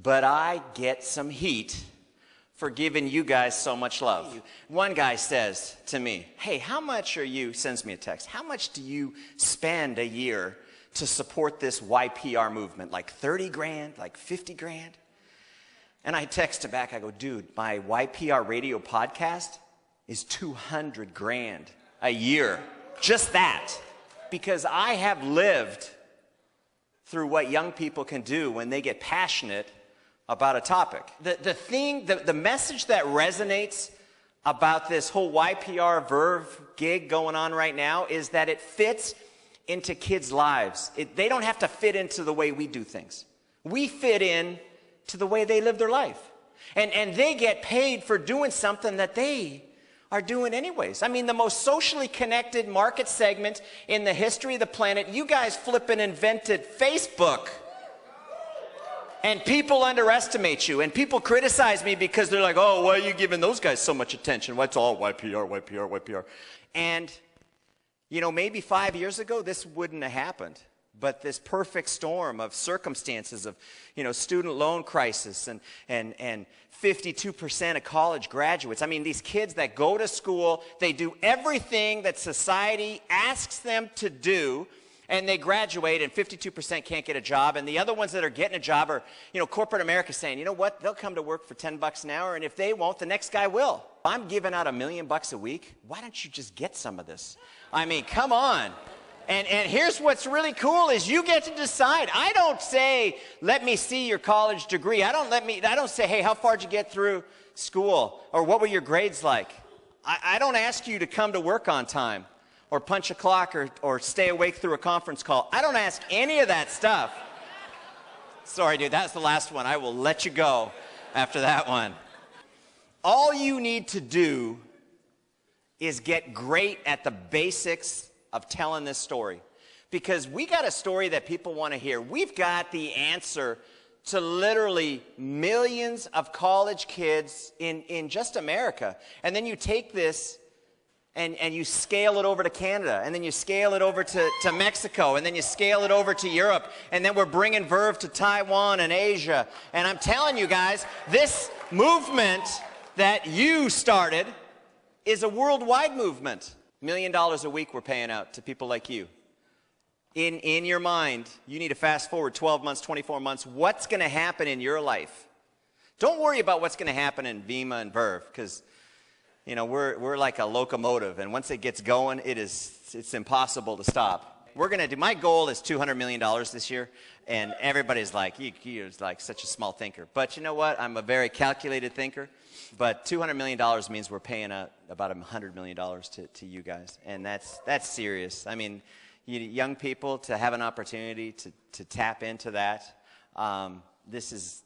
but I get some heat for giving you guys so much love. One guy says to me, hey, how much are you, sends me a text, how much do you spend a year to support this YPR movement? Like 30 grand, like 50 grand? And I text him back, I go, dude, my YPR radio podcast is 200 grand a year. Just that. Because I have lived through what young people can do when they get passionate about a topic. The message that resonates about this whole YPR Verve gig going on right now is that it fits into kids' lives. They don't have to fit into the way we do things. We fit in to the way they live their life. And they get paid for doing something that they are doing anyways. I mean, the most socially connected market segment in the history of the planet, you guys flipping invented Facebook. And people underestimate you, and people criticize me because they're like, oh, why are you giving those guys so much attention? What's all YPR, YPR, YPR? And, you know, maybe 5 years ago, this wouldn't have happened. But this perfect storm of circumstances of, you know, student loan crisis and 52% of college graduates. I mean, these kids that go to school, they do everything that society asks them to do, and they graduate, and 52% can't get a job. And the other ones that are getting a job are, you know, corporate America saying, you know what, they'll come to work for $10 an hour, and if they won't, the next guy will. I'm giving out $1 million a week. Why don't you just get some of this? I mean, come on. And here's what's really cool is you get to decide. I don't say, let me see your college degree. I don't say, hey, how far did you get through school? Or what were your grades like? I don't ask you to come to work on time or punch a clock or stay awake through a conference call. I don't ask any of that stuff. Sorry, dude, that's the last one. I will let you go after that one. All you need to do is get great at the basics of telling this story, because we got a story that people want to hear. We've got the answer to literally millions of college kids in just America. And then you take this and you scale it over to Canada, and then you scale it over to Mexico, and then you scale it over to Europe, and then we're bringing Verve to Taiwan and Asia. And I'm telling you guys, this movement that you started is a worldwide movement. $1 million a week we're paying out to people like you. In your mind, you need to fast forward 12 months, 24 months. What's going to happen in your life? Don't worry about what's going to happen in Vemma and Verve, because, you know, we're like a locomotive, and once it gets going, it's impossible to stop. We're going to do, my goal is $200 million this year, and everybody's like, you're like such a small thinker. But you know what? I'm a very calculated thinker. But $200 million means we're paying out about $100 million to you guys, and that's serious. I mean, young people to have an opportunity to tap into that. This is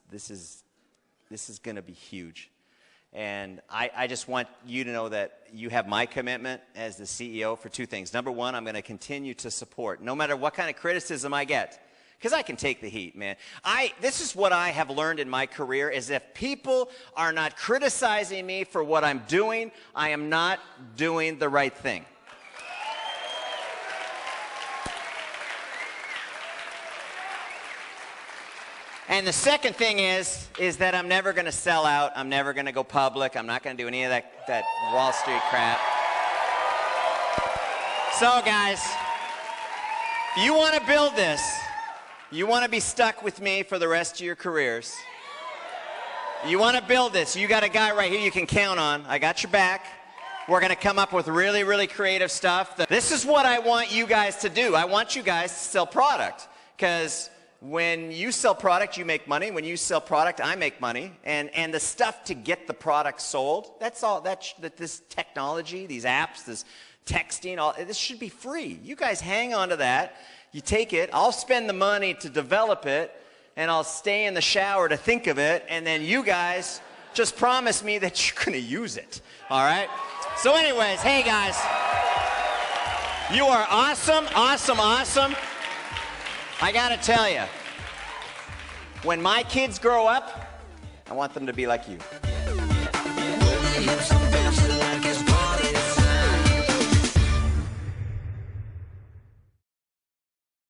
going to be huge, and I just want you to know that you have my commitment as the CEO for two things. Number one, I'm going to continue to support, no matter what kind of criticism I get. Because I can take the heat, man. This is what I have learned in my career, is if people are not criticizing me for what I'm doing, I am not doing the right thing. And the second thing is that I'm never going to sell out. I'm never going to go public. I'm not going to do any of that Wall Street crap. So, guys, if you want to build this, you want to be stuck with me for the rest of your careers, you want to build this, you got a guy right here you can count on. I got your back. We're going to come up with really, really creative stuff. This is what I want you guys to do. I want you guys to sell product, because when you sell product, you make money. When you sell product, I make money. And the stuff to get the product sold, that's all. This technology, these apps, this texting, this should be free. You guys hang on to that. You take it, I'll spend the money to develop it, and I'll stay in the shower to think of it, and then you guys just promise me that you're going to use it, all right? So anyways, hey guys, you are awesome, awesome, awesome. I got to tell you, when my kids grow up, I want them to be like you.